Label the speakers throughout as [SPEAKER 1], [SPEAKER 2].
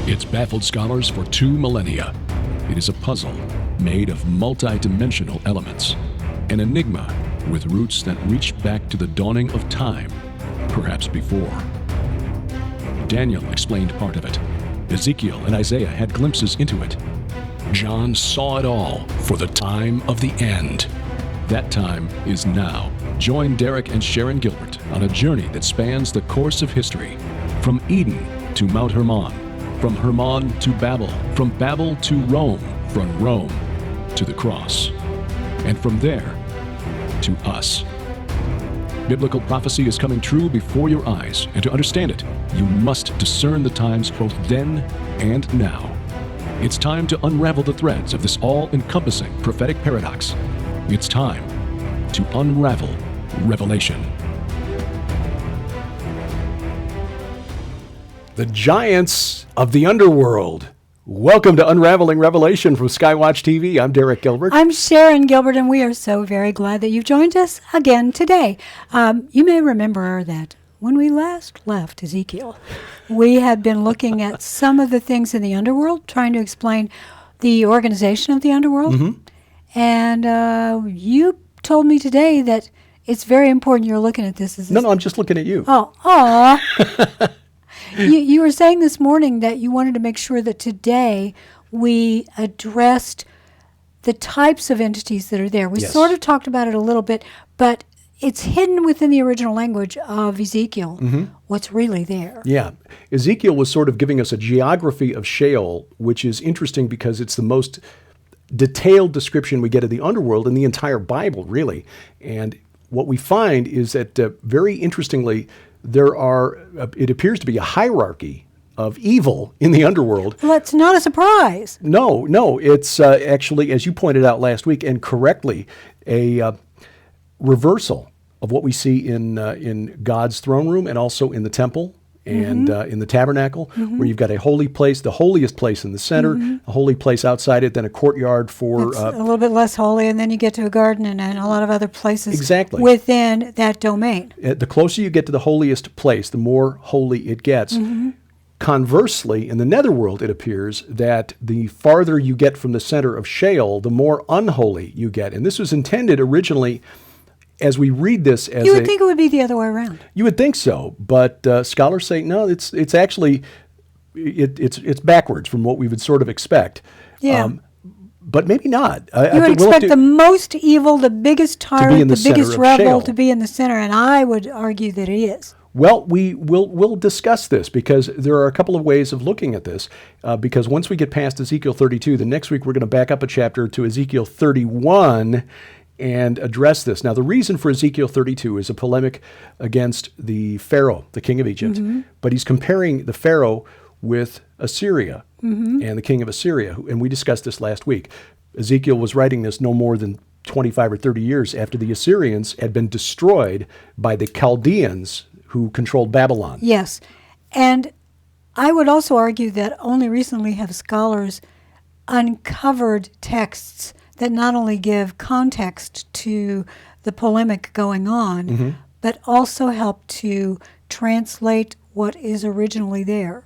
[SPEAKER 1] It's baffled scholars for 2 millennia. It is a puzzle made of multi-dimensional elements, an enigma with roots that reach back to the dawning of time, perhaps before. Daniel explained part of it. Ezekiel and Isaiah had glimpses into it. John saw it all for the time of the end. That time is now. Join Derek and Sharon Gilbert on a journey that spans the course of history, from Eden to Mount Hermon, from Hermon to Babel, from Babel to Rome, from Rome to the cross, and from there to us. Biblical prophecy is coming true before your eyes, and to understand it, you must discern the times both then and now. It's time to unravel the threads of this all-encompassing prophetic paradox. It's time to unravel Revelation. The giants of the underworld. Welcome to Unraveling Revelation from Skywatch TV. I'm Derek Gilbert.
[SPEAKER 2] I'm Sharon Gilbert, and we are so very glad that you've joined us again today. You may remember that when we last left Ezekiel, we had been looking at some of the things in the underworld, trying to explain the organization of the underworld. Mm-hmm. And you told me today that it's very important you're looking at this.
[SPEAKER 1] No, I'm just looking at you.
[SPEAKER 2] Oh, aw. You were saying this morning that you wanted to make sure that today we addressed the types of entities that are there. We sort of talked about it a little bit, but it's hidden within the original language of Ezekiel, what's really there.
[SPEAKER 1] Yeah. Ezekiel was sort of giving us a geography of Sheol, which is interesting because it's the most detailed description we get of the underworld in the entire Bible, really. And what we find is that, very interestingly, it appears to be a hierarchy of evil in the underworld.
[SPEAKER 2] Well, it's not a surprise.
[SPEAKER 1] No, it's actually, as you pointed out last week, and correctly, a reversal of what we see in God's throne room and also in the temple and in the tabernacle, where you've got a holy place, the holiest place in the center, a holy place outside it, then a courtyard for...
[SPEAKER 2] It's a little bit less holy, and then you get to a garden and a lot of other places within that domain.
[SPEAKER 1] The closer you get to the holiest place, the more holy it gets. Conversely, in the netherworld, it appears that the farther you get from the center of Sheol, the more unholy you get. And this was intended originally... As we read this, as
[SPEAKER 2] you would think it would be the other way around.
[SPEAKER 1] You would think so, but scholars say no. It's actually it's backwards from what we would sort of expect.
[SPEAKER 2] Yeah,
[SPEAKER 1] but maybe not.
[SPEAKER 2] You would expect the most evil, the biggest tyrant, the biggest rebel to be in the center, and I would argue that it is.
[SPEAKER 1] Well, we'll discuss this because there are a couple of ways of looking at this. Because once we get past Ezekiel 32, the next week we're going to back up a chapter to Ezekiel 31. And address this. Now, the reason for Ezekiel 32 is a polemic against the Pharaoh, the king of Egypt. But he's comparing the Pharaoh with Assyria and the king of Assyria. And we discussed this last week. Ezekiel was writing this no more than 25 or 30 years after the Assyrians had been destroyed by the Chaldeans who controlled Babylon.
[SPEAKER 2] Yes. And I would also argue that only recently have scholars uncovered texts that not only give context to the polemic going on, but also help to translate what is originally there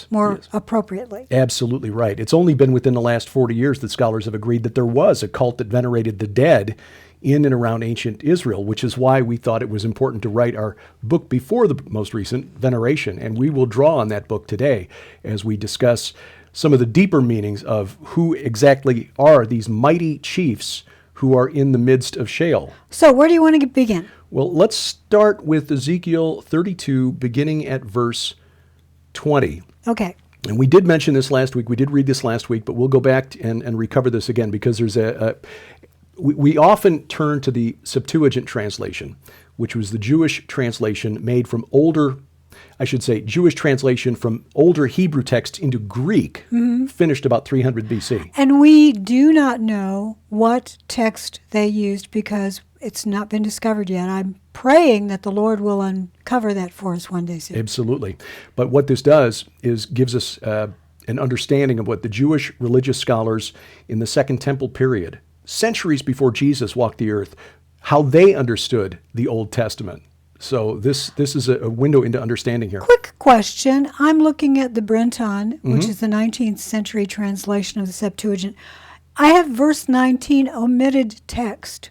[SPEAKER 2] more appropriately.
[SPEAKER 1] Absolutely right. It's only been within the last 40 years that scholars have agreed that there was a cult that venerated the dead in and around ancient Israel, which is why we thought it was important to write our book before the most recent veneration. And we will draw on that book today as we discuss some of the deeper meanings of who exactly are these mighty chiefs who are in the midst of Sheol.
[SPEAKER 2] So where do you want to begin?
[SPEAKER 1] Well, let's start with Ezekiel 32, beginning at verse 20.
[SPEAKER 2] Okay.
[SPEAKER 1] And we did mention this last week. We did read this last week, but we'll go back and recover this again because there's we often turn to the Septuagint translation, which was the Jewish translation made from Jewish translation from older Hebrew texts into Greek, finished about 300 BC.
[SPEAKER 2] And we do not know what text they used because it's not been discovered yet. I'm praying that the Lord will uncover that for us one day soon.
[SPEAKER 1] Absolutely. But what this does is gives us an understanding of what the Jewish religious scholars in the Second Temple period, centuries before Jesus walked the earth, how they understood the Old Testament. So this is a window into understanding here.
[SPEAKER 2] Quick question. I'm looking at the Brenton, which
[SPEAKER 1] Mm-hmm.
[SPEAKER 2] is the 19th century translation of the Septuagint. I have verse 19 omitted text.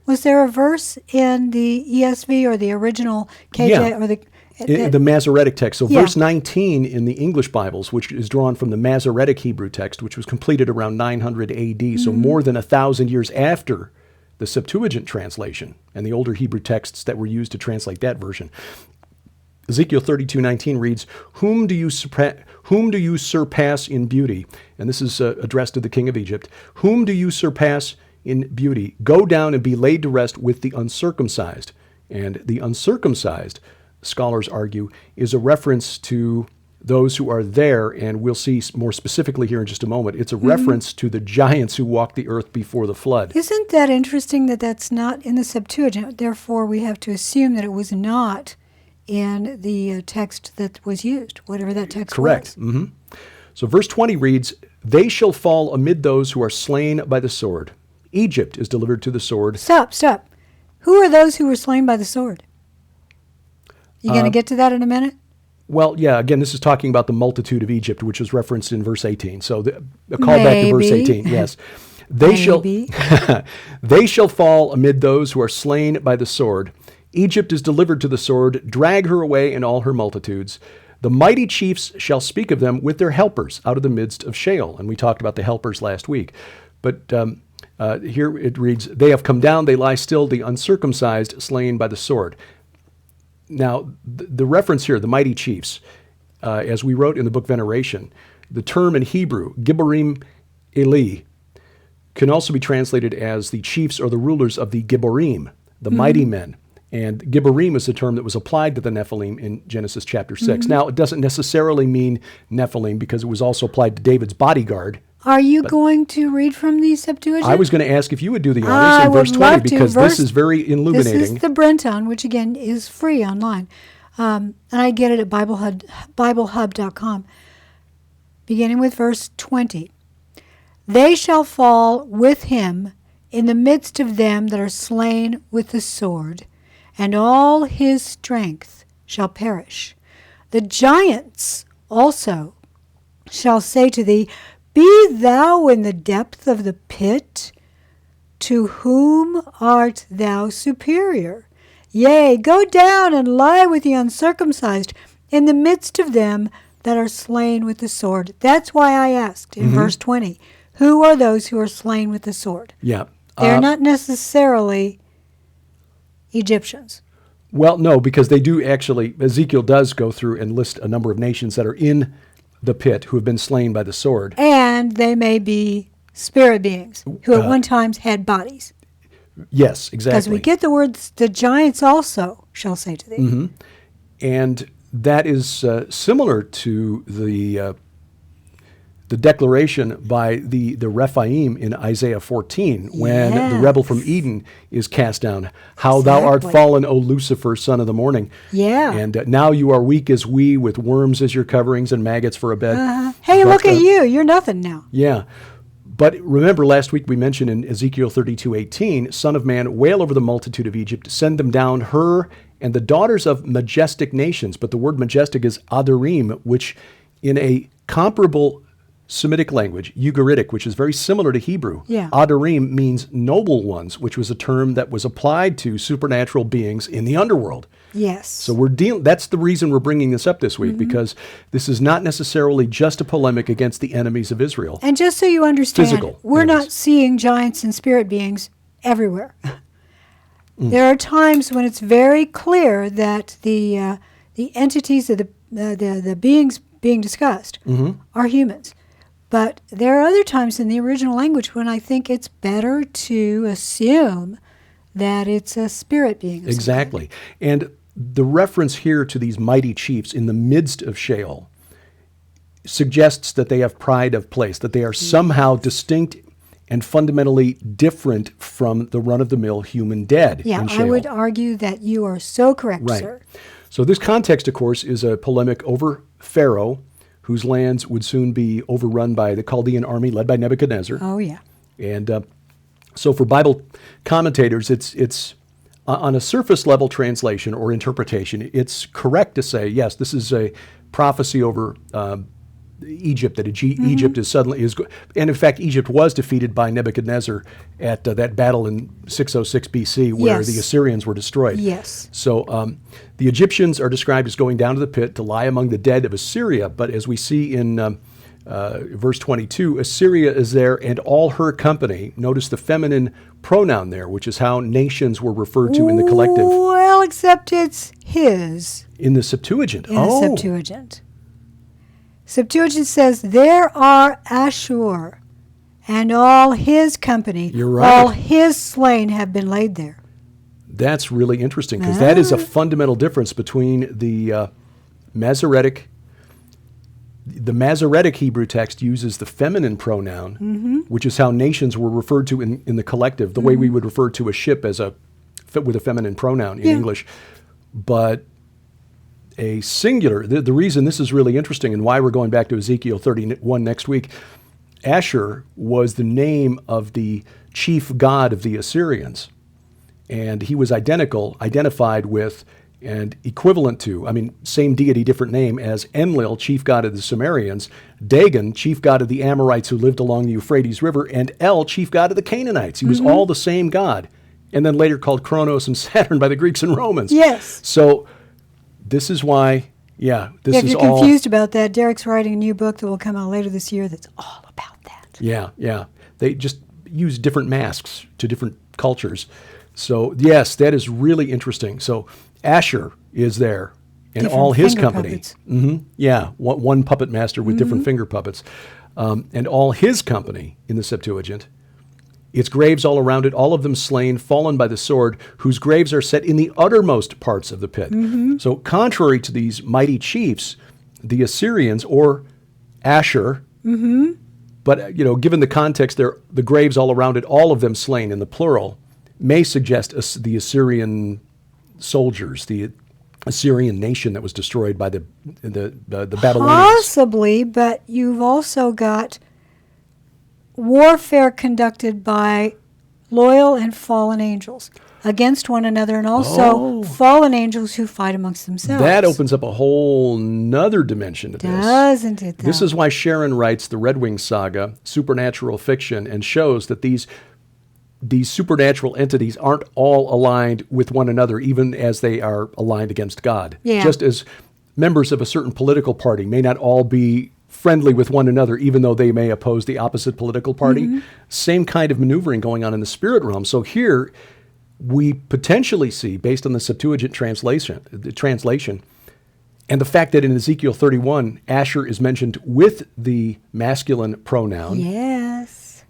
[SPEAKER 2] Was there a verse in the ESV or the original KJ
[SPEAKER 1] Yeah.
[SPEAKER 2] or
[SPEAKER 1] The Masoretic text. So
[SPEAKER 2] Yeah.
[SPEAKER 1] verse 19 in the English Bibles, which is drawn from the Masoretic Hebrew text, which was completed around 900 AD, so more than 1,000 years after the Septuagint translation and the older Hebrew texts that were used to translate that version. Ezekiel 32:19 reads, Whom do you surpass in beauty? And this is addressed to the king of Egypt. Whom do you surpass in beauty? Go down and be laid to rest with the uncircumcised. And the uncircumcised, scholars argue, is a reference to those who are there, and we'll see more specifically here in just a moment. It's a reference to the giants who walked the earth before the flood.
[SPEAKER 2] Isn't that interesting that that's not in the Septuagint? Therefore, we have to assume that it was not in the text that was used, whatever that text
[SPEAKER 1] Correct.
[SPEAKER 2] was.
[SPEAKER 1] Mm-hmm. So verse 20 reads, They shall fall amid those who are slain by the sword. Egypt is delivered to the sword.
[SPEAKER 2] Stop. Who are those who were slain by the sword? You going to get to that in a minute?
[SPEAKER 1] Well, yeah, again, this is talking about the multitude of Egypt, which is referenced in verse 18. So a call back to verse 18, yes.
[SPEAKER 2] Maybe.
[SPEAKER 1] They shall fall amid those who are slain by the sword. Egypt is delivered to the sword. Drag her away in all her multitudes. The mighty chiefs shall speak of them with their helpers out of the midst of Sheol. And we talked about the helpers last week. But here it reads, They have come down, they lie still, the uncircumcised slain by the sword. Now, the reference here, the mighty chiefs, as we wrote in the book Veneration, the term in Hebrew, Gibborim Eli, can also be translated as the chiefs or the rulers of the Gibborim, the mighty men. And Gibborim is the term that was applied to the Nephilim in Genesis chapter 6. Now, it doesn't necessarily mean Nephilim because it was also applied to David's bodyguard.
[SPEAKER 2] Are you going to read from the Septuagint?
[SPEAKER 1] I was going to ask if you would do the
[SPEAKER 2] I
[SPEAKER 1] honors in verse
[SPEAKER 2] would
[SPEAKER 1] 20
[SPEAKER 2] love to.
[SPEAKER 1] because this is very illuminating.
[SPEAKER 2] This is the Brenton, which again is free online. And I get it at BibleHub.com. Beginning with verse 20. They shall fall with him in the midst of them that are slain with the sword, and all his strength shall perish. The giants also shall say to thee, Be thou in the depth of the pit? To whom art thou superior? Yea, go down and lie with the uncircumcised in the midst of them that are slain with the sword. That's why I asked in verse 20, who are those who are slain with the sword?
[SPEAKER 1] Yeah.
[SPEAKER 2] They're not necessarily Egyptians.
[SPEAKER 1] Well, no, because they do actually, Ezekiel does go through and list a number of nations that are in the pit who have been slain by the sword.
[SPEAKER 2] And they may be spirit beings who at one time had bodies.
[SPEAKER 1] Yes, exactly.
[SPEAKER 2] Because we get the words, the giants also shall say to thee.
[SPEAKER 1] And that is similar to the declaration by the Rephaim in Isaiah 14 when the rebel from Eden is cast down. How thou art
[SPEAKER 2] Exactly.
[SPEAKER 1] fallen, O Lucifer, son of the morning.
[SPEAKER 2] Yeah.
[SPEAKER 1] And now you are weak as we, with worms as your coverings and maggots for a bed.
[SPEAKER 2] Hey,
[SPEAKER 1] But,
[SPEAKER 2] look at you. You're nothing now.
[SPEAKER 1] Yeah. But remember, last week we mentioned in Ezekiel 32:18, Son of man, wail over the multitude of Egypt, send them down, her and the daughters of majestic nations. But the word majestic is Adorim, which in a comparable Semitic language, Ugaritic, which is very similar to Hebrew.
[SPEAKER 2] Yeah.
[SPEAKER 1] Adorim means noble ones, which was a term that was applied to supernatural beings in the underworld.
[SPEAKER 2] Yes.
[SPEAKER 1] So that's the reason we're bringing this up this week, because this is not necessarily just a polemic against the enemies of Israel.
[SPEAKER 2] And just so you understand,
[SPEAKER 1] Physical
[SPEAKER 2] we're
[SPEAKER 1] enemies.
[SPEAKER 2] not seeing giants and spirit beings everywhere. There are times when it's very clear that the entities of the beings being discussed are humans. But there are other times in the original language when I think it's better to assume that it's a spirit being. of some
[SPEAKER 1] Exactly. And the reference here to these mighty chiefs in the midst of Sheol suggests that they have pride of place, that they are somehow distinct and fundamentally different from the run-of-the-mill human dead
[SPEAKER 2] Yeah,
[SPEAKER 1] in Sheol.
[SPEAKER 2] I would argue that you are so correct,
[SPEAKER 1] Right.
[SPEAKER 2] sir.
[SPEAKER 1] So this context, of course, is a polemic over Pharaoh, whose lands would soon be overrun by the Chaldean army led by Nebuchadnezzar.
[SPEAKER 2] Oh, yeah.
[SPEAKER 1] And so for Bible commentators, it's
[SPEAKER 3] On a surface level translation or interpretation, it's correct to say, yes, this is a prophecy over Egypt, that Egypt is and in fact, Egypt was defeated by Nebuchadnezzar at that battle in 606 BC where the Assyrians were destroyed.
[SPEAKER 2] Yes.
[SPEAKER 3] So the Egyptians are described as going down to the pit to lie among the dead of Assyria, but as we see in verse 22, Assyria is there and all her company. Notice the feminine pronoun there, which is how nations were referred to in the collective.
[SPEAKER 2] Well, except it's his.
[SPEAKER 3] In the Septuagint.
[SPEAKER 2] In the Septuagint. Septuagint says, there are Ashur and all his company.
[SPEAKER 3] You're right.
[SPEAKER 2] All his slain have been laid there.
[SPEAKER 3] That's really interesting because that is a fundamental difference between the Masoretic. The Masoretic Hebrew text uses the feminine pronoun, which is how nations were referred to in the collective, the way we would refer to a ship as with a feminine pronoun in English. But a singular, the reason this is really interesting and why we're going back to Ezekiel 31 next week, Asher was the name of the chief god of the Assyrians. And he was identified with and equivalent to, same deity, different name, as Enlil, chief god of the Sumerians, Dagon, chief god of the Amorites who lived along the Euphrates River, and El, chief god of the Canaanites. He was all the same god. And then later called Kronos and Saturn by the Greeks and Romans.
[SPEAKER 2] Yes.
[SPEAKER 3] So this is why, this
[SPEAKER 2] if
[SPEAKER 3] is
[SPEAKER 2] you're
[SPEAKER 3] all...
[SPEAKER 2] confused about that, Derek's writing a new book that will come out later this year that's all about that.
[SPEAKER 3] Yeah. They just use different masks to different cultures. So, yes, that is really interesting. So Asher is there and
[SPEAKER 2] Different
[SPEAKER 3] all his
[SPEAKER 2] finger
[SPEAKER 3] company.
[SPEAKER 2] puppets.
[SPEAKER 3] Yeah, one puppet master with different finger puppets. And all his company in the Septuagint. Its graves all around it, all of them slain, fallen by the sword, whose graves are set in the uttermost parts of the pit. So contrary to these mighty chiefs, the Assyrians, or Asher, but given the context there, the graves all around it, all of them slain in the plural, may suggest the Assyrian soldiers, the Assyrian nation that was destroyed by the Babylonians.
[SPEAKER 2] Possibly, but you've also got warfare conducted by loyal and fallen angels against one another, and also fallen angels who fight amongst themselves.
[SPEAKER 3] That opens up a whole nother dimension to this.
[SPEAKER 2] Doesn't it, though?
[SPEAKER 3] This is why Sharon writes the Red Wing Saga, supernatural fiction, and shows that these supernatural entities aren't all aligned with one another, even as they are aligned against God.
[SPEAKER 2] Yeah.
[SPEAKER 3] Just as members of a certain political party may not all be friendly with one another, even though they may oppose the opposite political party. Same kind of maneuvering going on in the spirit realm. So here we potentially see, based on the Septuagint translation, and the fact that in Ezekiel 31, Asher is mentioned with the masculine pronoun.
[SPEAKER 2] Yes.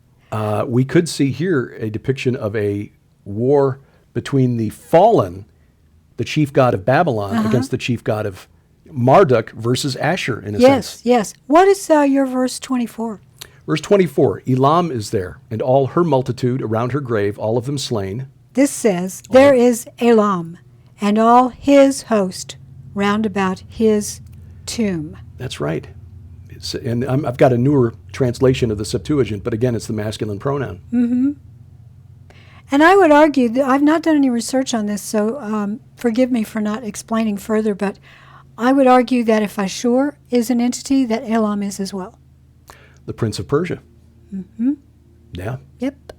[SPEAKER 3] We could see here a depiction of a war between the fallen, the chief god of Babylon, against the chief god of Marduk versus Asher, in a sense.
[SPEAKER 2] Yes. What is your verse 24?
[SPEAKER 3] Verse 24, Elam is there, and all her multitude around her grave, all of them slain.
[SPEAKER 2] This says, there is Elam, and all his host round about his tomb.
[SPEAKER 3] That's right. And I've got a newer translation of the Septuagint, but again, it's the masculine pronoun.
[SPEAKER 2] And I would argue that I've not done any research on this, so forgive me for not explaining further, but I would argue that if Ashur is an entity, that Elam is as well.
[SPEAKER 3] The Prince of Persia. Yeah.
[SPEAKER 2] Yep.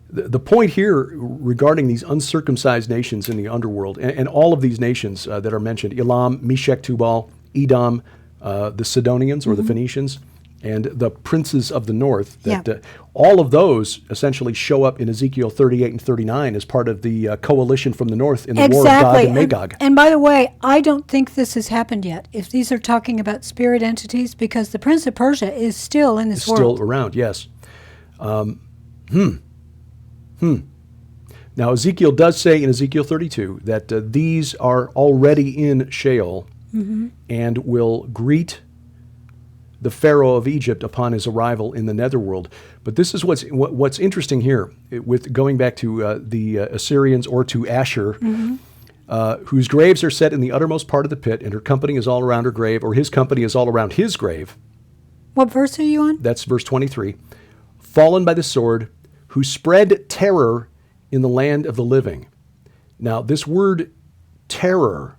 [SPEAKER 3] The point here regarding these uncircumcised nations in the underworld, and all of these nations that are mentioned, Elam, Meshech, Tubal, Edom, the Sidonians or the Phoenicians, and the princes of the north, that all of those essentially show up in Ezekiel 38 and 39 as part of the coalition from the north in the war of Gog and Magog.
[SPEAKER 2] And by the way, I don't think this has happened yet, if these are talking about spirit entities, because the Prince of Persia is still in this world.
[SPEAKER 3] Still around, yes. Now, Ezekiel does say in Ezekiel 32 that these are already in Sheol and will greet the Pharaoh of Egypt upon his arrival in the netherworld. But this is what's interesting here, with going back to the Assyrians or to Asher, whose graves are set in the uttermost part of the pit, and her company is all around her grave, or his company is all around his grave.
[SPEAKER 2] What verse are you on?
[SPEAKER 3] That's verse 23. Fallen by the sword, who spread terror in the land of the living. Now, this word terror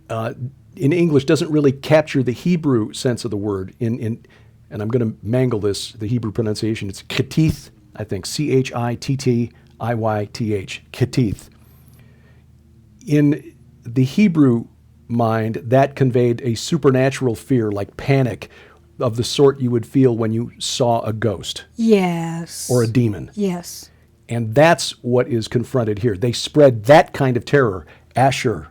[SPEAKER 3] in English doesn't really capture the Hebrew sense of the word. And I'm going to mangle this, the Hebrew pronunciation. It's Chittith, I think, Chittiyth, Chittith. In the Hebrew mind, that conveyed a supernatural fear, like panic, of the sort you would feel when you saw a ghost.
[SPEAKER 2] Yes.
[SPEAKER 3] Or a demon.
[SPEAKER 2] Yes.
[SPEAKER 3] And that's what is confronted here. They spread that kind of terror. Asher,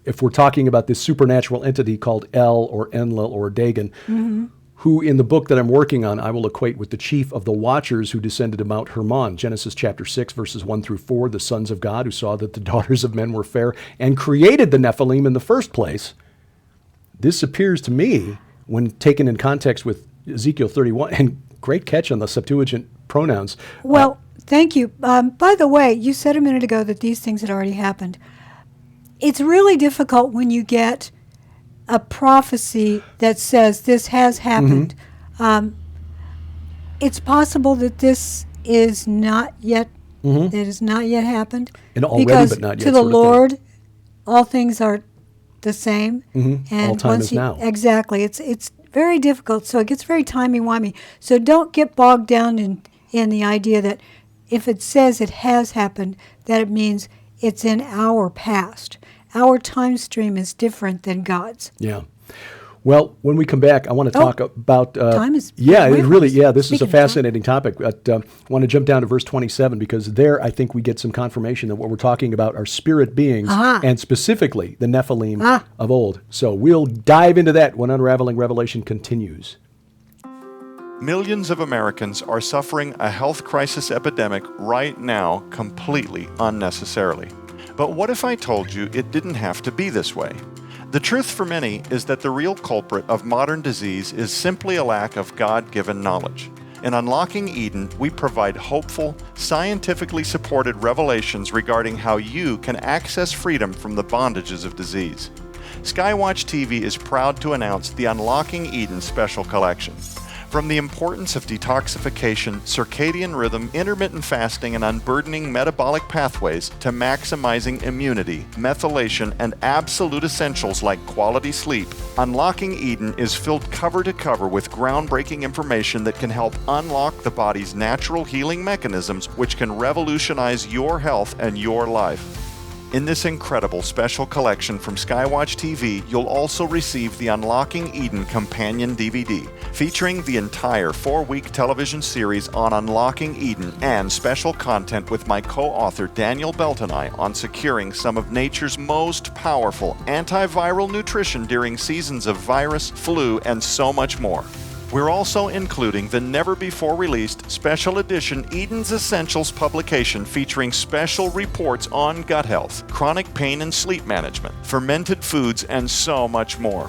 [SPEAKER 3] if we're talking about this supernatural entity called El or Enlil or Dagon, who in the book that I'm working on, I will equate with the chief of the watchers who descended to Mount Hermon, Genesis chapter 6, verses 1 through 4, the sons of God who saw that the daughters of men were fair and created the Nephilim in the first place. This appears to me, when taken in context with Ezekiel 31, and great catch on the Septuagint pronouns.
[SPEAKER 2] Well, thank you. By the way, you said a minute ago that these things had already happened. It's really difficult when you get a prophecy that says this has happened. It's possible that this is not yet, that has not yet happened.
[SPEAKER 3] And already,
[SPEAKER 2] because
[SPEAKER 3] but not yet.
[SPEAKER 2] To the Lord, all things are the same.
[SPEAKER 3] And all time is now.
[SPEAKER 2] Exactly. It's very difficult, so it gets very timey-wimey. So don't get bogged down in the idea that if it says it has happened, that it means it's in our past. Our time stream is different than God's.
[SPEAKER 3] Yeah. Well, when we come back, I want to talk about...
[SPEAKER 2] time is...
[SPEAKER 3] this is a fascinating topic. But I want to jump down to verse 27 because there I think we get some confirmation that what we're talking about are spirit beings and specifically the Nephilim of old. So we'll dive into that when Unraveling Revelation continues.
[SPEAKER 4] Millions of Americans are suffering a health crisis epidemic right now completely unnecessarily. But what if I told you it didn't have to be this way? The truth for many is that the real culprit of modern disease is simply a lack of God-given knowledge. In Unlocking Eden, we provide hopeful, scientifically supported revelations regarding how you can access freedom from the bondages of disease. Skywatch TV is proud to announce the Unlocking Eden Special Collection. From the importance of detoxification, circadian rhythm, intermittent fasting, and unburdening metabolic pathways to maximizing immunity, methylation, and absolute essentials like quality sleep, Unlocking Eden is filled cover to cover with groundbreaking information that can help unlock the body's natural healing mechanisms, which can revolutionize your health and your life. In this incredible special collection from Skywatch TV, you'll also receive the Unlocking Eden Companion DVD, featuring the entire 4-week television series on Unlocking Eden and special content with my co-author Daniel Belt and I on securing some of nature's most powerful antiviral nutrition during seasons of virus, flu, and so much more. We're also including the never-before-released special edition Eden's Essentials publication featuring special reports on gut health, chronic pain and sleep management, fermented foods, and so much more.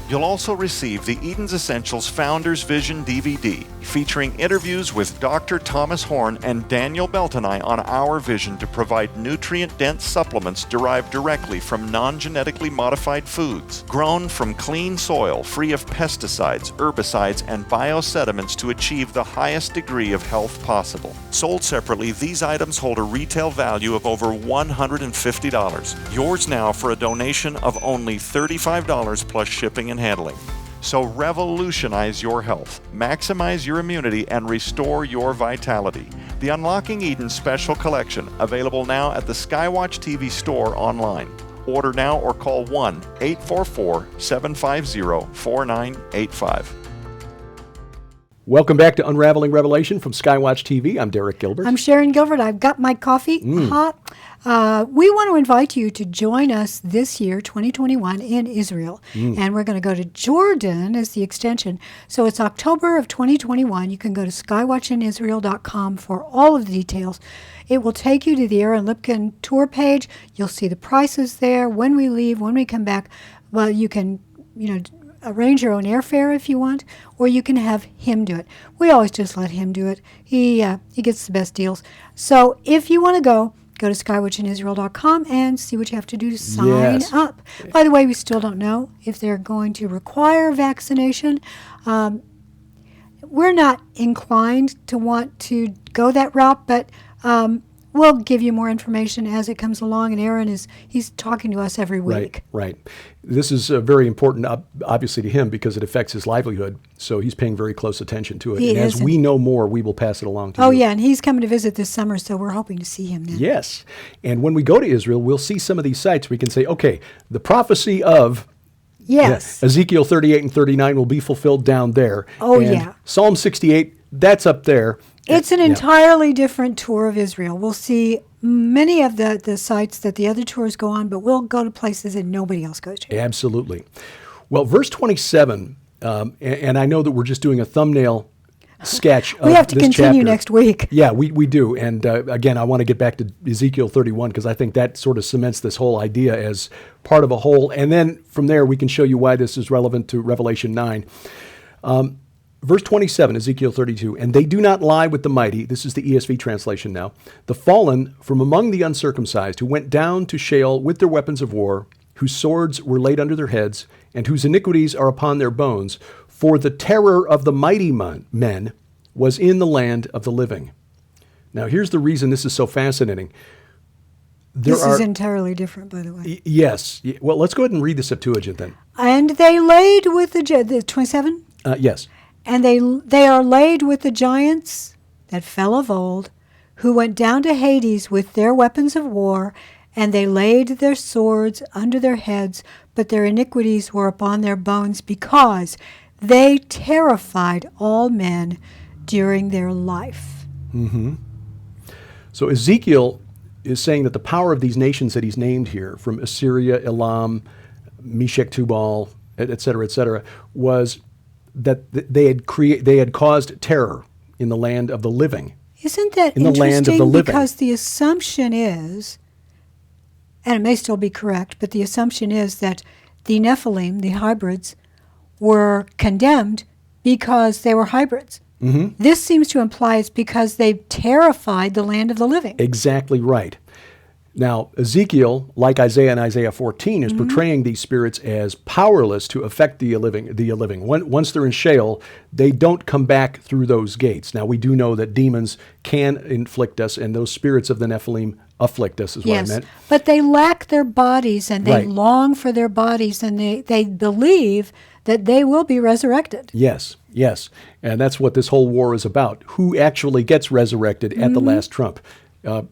[SPEAKER 4] You'll also receive the Eden's Essentials Founder's Vision DVD, featuring interviews with Dr. Thomas Horn and Daniel Belt and I on our vision to provide nutrient-dense supplements derived directly from non-genetically modified foods, grown from clean soil, free of pesticides, herbicides, and biosediments to achieve the highest degree of health possible. Sold separately, these items hold a retail value of over $150. Yours now for a donation of only $35 plus shipping and handling. So revolutionize your health, maximize your immunity, and restore your vitality. The Unlocking Eden Special Collection, available now at the Skywatch TV store online. Order now or call 1-844-750-4985.
[SPEAKER 3] Welcome back to Unraveling Revelation from Skywatch TV. I'm Derek Gilbert.
[SPEAKER 2] I'm Sharon Gilbert. I've got my coffee hot. We want to invite you to join us this year, 2021, in Israel. And we're going to go to Jordan as the extension. So it's October of 2021. You can go to skywatchinisrael.com for all of the details. It will take you to the Aaron Lipkin tour page. You'll see the prices there, when we leave, when we come back. Well, you can, arrange your own airfare if you want, or you can have him do it. We always just let him do it. He gets the best deals. So if you want to go to skywatchinisrael.com and see what you have to do to sign up. By the way, we still don't know if they're going to require vaccination. We're not inclined to want to go that route, but we'll give you more information as it comes along. And Aaron he's talking to us every week.
[SPEAKER 3] Right. This is very important, obviously, to him because it affects his livelihood. So he's paying very close attention to it.
[SPEAKER 2] He
[SPEAKER 3] and
[SPEAKER 2] is,
[SPEAKER 3] as we know more, we will pass it along to
[SPEAKER 2] Oh,
[SPEAKER 3] you.
[SPEAKER 2] yeah, and he's coming to visit this summer, so we're hoping to see him then.
[SPEAKER 3] Yes. And when we go to Israel, we'll see some of these sites. We can say, okay, the prophecy of
[SPEAKER 2] Yes.
[SPEAKER 3] Ezekiel 38 and 39 will be fulfilled down there.
[SPEAKER 2] Oh,
[SPEAKER 3] and
[SPEAKER 2] yeah.
[SPEAKER 3] Psalm 68, that's up there.
[SPEAKER 2] It's an entirely different tour of Israel. We'll see many of the sites that the other tours go on, but we'll go to places that nobody else goes to.
[SPEAKER 3] Absolutely. Well, verse 27, and I know that we're just doing a thumbnail sketch of
[SPEAKER 2] We have to
[SPEAKER 3] this
[SPEAKER 2] continue
[SPEAKER 3] chapter.
[SPEAKER 2] next week.
[SPEAKER 3] Yeah, we do. And again, I want to get back to Ezekiel 31 because I think that sort of cements this whole idea as part of a whole. And then from there, we can show you why this is relevant to Revelation 9. Verse 27, Ezekiel 32, and they do not lie with the mighty, this is the ESV translation now, the fallen from among the uncircumcised, who went down to Sheol with their weapons of war, whose swords were laid under their heads, and whose iniquities are upon their bones, for the terror of the mighty men was in the land of the living. Now here's the reason this is so fascinating.
[SPEAKER 2] This is entirely different, by the way.
[SPEAKER 3] Yes. Well, let's go ahead and read the Septuagint then.
[SPEAKER 2] And they laid with the 27?
[SPEAKER 3] Yes.
[SPEAKER 2] And they are laid with the giants that fell of old, who went down to Hades with their weapons of war, and they laid their swords under their heads, but their iniquities were upon their bones, because they terrified all men during their life.
[SPEAKER 3] Mm-hmm. So Ezekiel is saying that the power of these nations that he's named here, from Assyria, Elam, Meshech, Tubal, et cetera, was that they had caused terror in the land of the living.
[SPEAKER 2] Isn't that
[SPEAKER 3] in the land of the
[SPEAKER 2] interesting?
[SPEAKER 3] living.
[SPEAKER 2] Because the assumption is, and it may still be correct, but the assumption is that the Nephilim, the hybrids, were condemned because they were hybrids. Mm-hmm. This seems to imply it's because they terrified the land of the living.
[SPEAKER 3] Exactly right. Now, Ezekiel, like Isaiah in Isaiah 14, is portraying these spirits as powerless to affect the living. Once they're in Sheol, they don't come back through those gates. Now, we do know that demons can inflict us, and those spirits of the Nephilim afflict us, is what I meant.
[SPEAKER 2] But they lack their bodies, and they
[SPEAKER 3] Right.
[SPEAKER 2] long for their bodies, and they believe that they will be resurrected.
[SPEAKER 3] Yes. And that's what this whole war is about. Who actually gets resurrected at the last trump?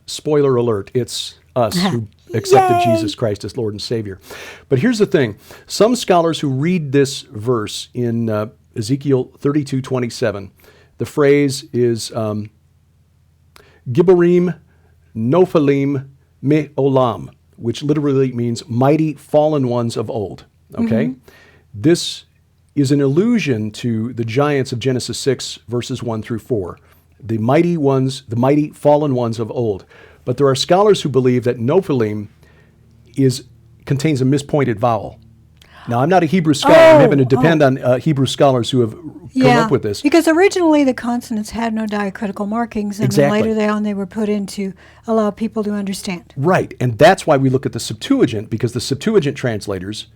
[SPEAKER 3] Spoiler alert, it's us who accepted
[SPEAKER 2] Yay!
[SPEAKER 3] Jesus Christ as Lord and Savior. But here's the thing. Some scholars who read this verse in Ezekiel 32:27, the phrase is Gibborim Nephilim me olam, which literally means mighty fallen ones of old. Okay? This is an allusion to the giants of Genesis 6, verses 1 through 4. The mighty ones, the mighty fallen ones of old. But there are scholars who believe that Nephilim contains a mispointed vowel. Now, I'm not a Hebrew scholar. I'm having to depend on Hebrew scholars who have come up with this.
[SPEAKER 2] Because originally the consonants had no diacritical markings, and
[SPEAKER 3] Exactly.
[SPEAKER 2] then later on they were put in to allow people to understand.
[SPEAKER 3] Right, and that's why we look at the Septuagint, because the Septuagint translators,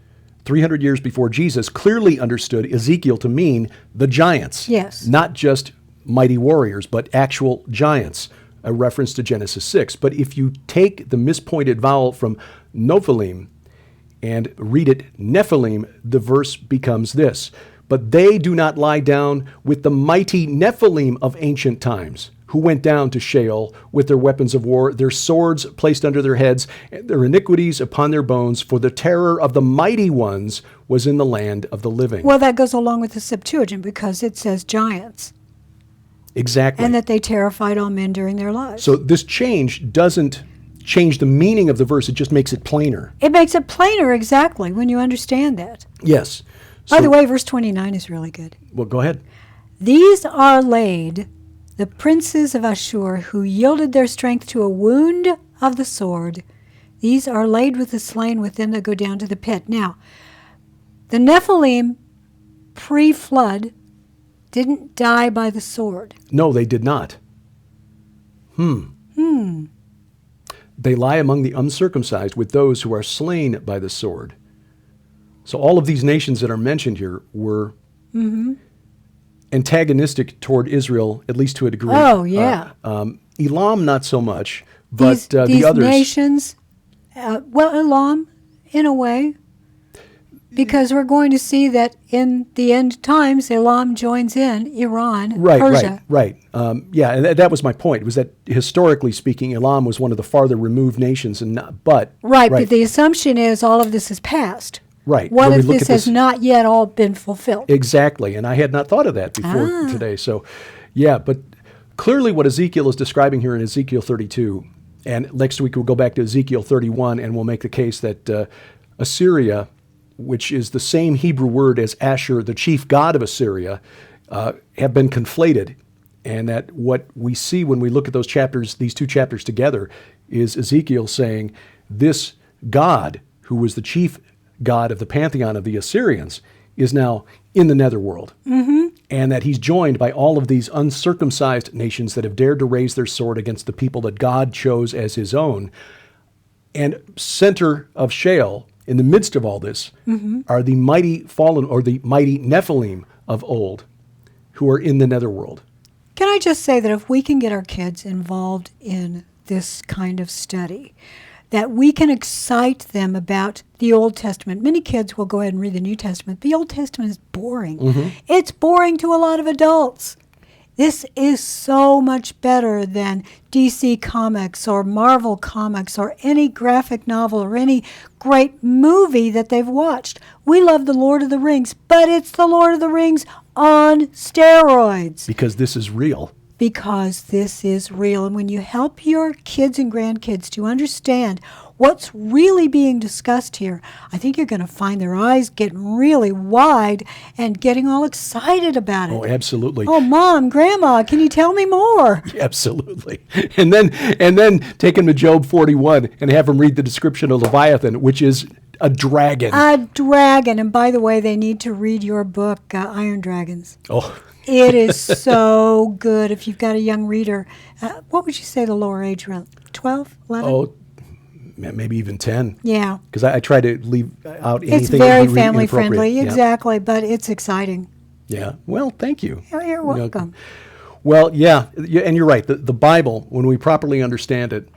[SPEAKER 3] 300 years before Jesus, clearly understood Ezekiel to mean the giants.
[SPEAKER 2] Yes.
[SPEAKER 3] Not just mighty warriors, but actual giants, a reference to Genesis 6. But if you take the mispointed vowel from Nephilim and read it Nephilim, the verse becomes this: but they do not lie down with the mighty Nephilim of ancient times, who went down to Sheol with their weapons of war, their swords placed under their heads, and their iniquities upon their bones, for the terror of the mighty ones was in the land of the living.
[SPEAKER 2] Well, that goes along with the Septuagint because it says giants.
[SPEAKER 3] Exactly.
[SPEAKER 2] And that they terrified all men during their lives.
[SPEAKER 3] So this change doesn't change the meaning of the verse, it just makes it plainer.
[SPEAKER 2] It makes it plainer, exactly, when you understand that.
[SPEAKER 3] Yes.
[SPEAKER 2] By the way, verse 29 is really good.
[SPEAKER 3] Well, go ahead.
[SPEAKER 2] These are laid, the princes of Ashur, who yielded their strength to a wound of the sword. These are laid with the slain with them that go down to the pit. Now, the Nephilim, pre-flood, didn't die by the sword.
[SPEAKER 3] No, they did not. They lie among the uncircumcised with those who are slain by the sword. So all of these nations that are mentioned here were antagonistic toward Israel, at least to a degree.
[SPEAKER 2] Oh, yeah.
[SPEAKER 3] Elam, not so much, But
[SPEAKER 2] these
[SPEAKER 3] the others,
[SPEAKER 2] nations, Elam, in a way, because we're going to see that in the end times, Elam joins in Iran, Persia.
[SPEAKER 3] Right. Yeah, and that was my point. Was that historically speaking, Elam was one of the farther removed nations, and not, but
[SPEAKER 2] but the assumption is all of this is past.
[SPEAKER 3] Right.
[SPEAKER 2] What
[SPEAKER 3] When
[SPEAKER 2] if
[SPEAKER 3] we look
[SPEAKER 2] this
[SPEAKER 3] at
[SPEAKER 2] has not yet all been fulfilled?
[SPEAKER 3] Exactly, and I had not thought of that before today. So, yeah, but clearly what Ezekiel is describing here in Ezekiel 32, and next week we'll go back to Ezekiel 31, and we'll make the case that Assyria, which is the same Hebrew word as Ashur, the chief god of Assyria, have been conflated. And that what we see when we look at those chapters, these two chapters together, is Ezekiel saying this God, who was the chief god of the pantheon of the Assyrians, is now in the netherworld. And that he's joined by all of these uncircumcised nations that have dared to raise their sword against the people that God chose as his own. And center of Sheol, in the midst of all this, are the mighty fallen, or the mighty Nephilim of old, who are in the netherworld.
[SPEAKER 2] Can I just say that if we can get our kids involved in this kind of study, that we can excite them about the Old Testament. Many kids will go ahead and read the New Testament. The Old Testament is boring. It's boring to a lot of adults. This is so much better than DC Comics or Marvel Comics or any graphic novel or any great movie that they've watched. We love The Lord of the Rings, but it's The Lord of the Rings on steroids.
[SPEAKER 3] Because this is real.
[SPEAKER 2] Because this is real. And when you help your kids and grandkids to understand what's really being discussed here, I think you're going to find their eyes getting really wide and getting all excited about it.
[SPEAKER 3] Oh, absolutely.
[SPEAKER 2] Oh, Mom, Grandma, can you tell me more?
[SPEAKER 3] Absolutely. And then take them to Job 41 and have them read the description of Leviathan, which is a dragon.
[SPEAKER 2] A dragon. And by the way, they need to read your book, Iron Dragons.
[SPEAKER 3] Oh,
[SPEAKER 2] it is so good. If you've got a young reader, what would you say the lower age around? 12, 11?
[SPEAKER 3] Oh, maybe even 10.
[SPEAKER 2] Yeah.
[SPEAKER 3] Because I try to leave out anything.
[SPEAKER 2] It's very
[SPEAKER 3] that would be
[SPEAKER 2] family friendly,
[SPEAKER 3] inappropriate.
[SPEAKER 2] exactly, but it's exciting.
[SPEAKER 3] Yeah. Well, thank you.
[SPEAKER 2] You're welcome.
[SPEAKER 3] Well, yeah, and you're right. The Bible, when we properly understand it,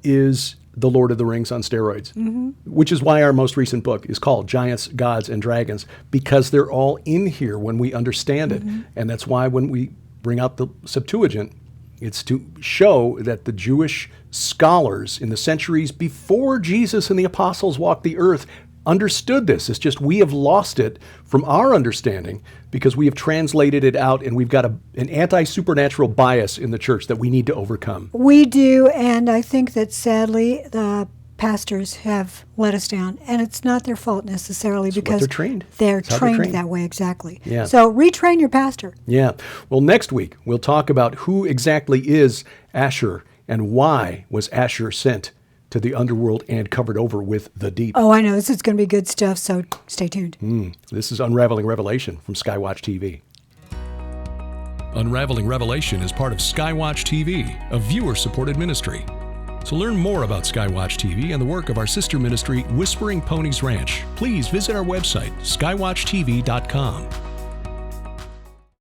[SPEAKER 3] is the Lord of the Rings on steroids, which is why our most recent book is called Giants, Gods, and Dragons, because they're all in here when we understand it. And that's why when we bring out the Septuagint, it's to show that the Jewish scholars in the centuries before Jesus and the apostles walked the earth understood this. It's just we have lost it from our understanding because we have translated it out, and we've got an anti-supernatural bias in the church that we need to overcome.
[SPEAKER 2] We do, and I think that sadly the pastors have let us down, and it's not their fault necessarily because
[SPEAKER 3] they're trained.
[SPEAKER 2] They're trained that way, exactly.
[SPEAKER 3] Yeah.
[SPEAKER 2] So retrain your pastor.
[SPEAKER 3] Yeah. Well, next week we'll talk about who exactly is Ashur and why was Ashur sent to the underworld and covered over with the deep.
[SPEAKER 2] Oh, I know. This is going to be good stuff, so stay tuned.
[SPEAKER 3] This is Unraveling Revelation from Skywatch TV.
[SPEAKER 1] Unraveling Revelation is part of Skywatch TV, a viewer-supported ministry. To learn more about Skywatch TV and the work of our sister ministry, Whispering Ponies Ranch, please visit our website, skywatchtv.com.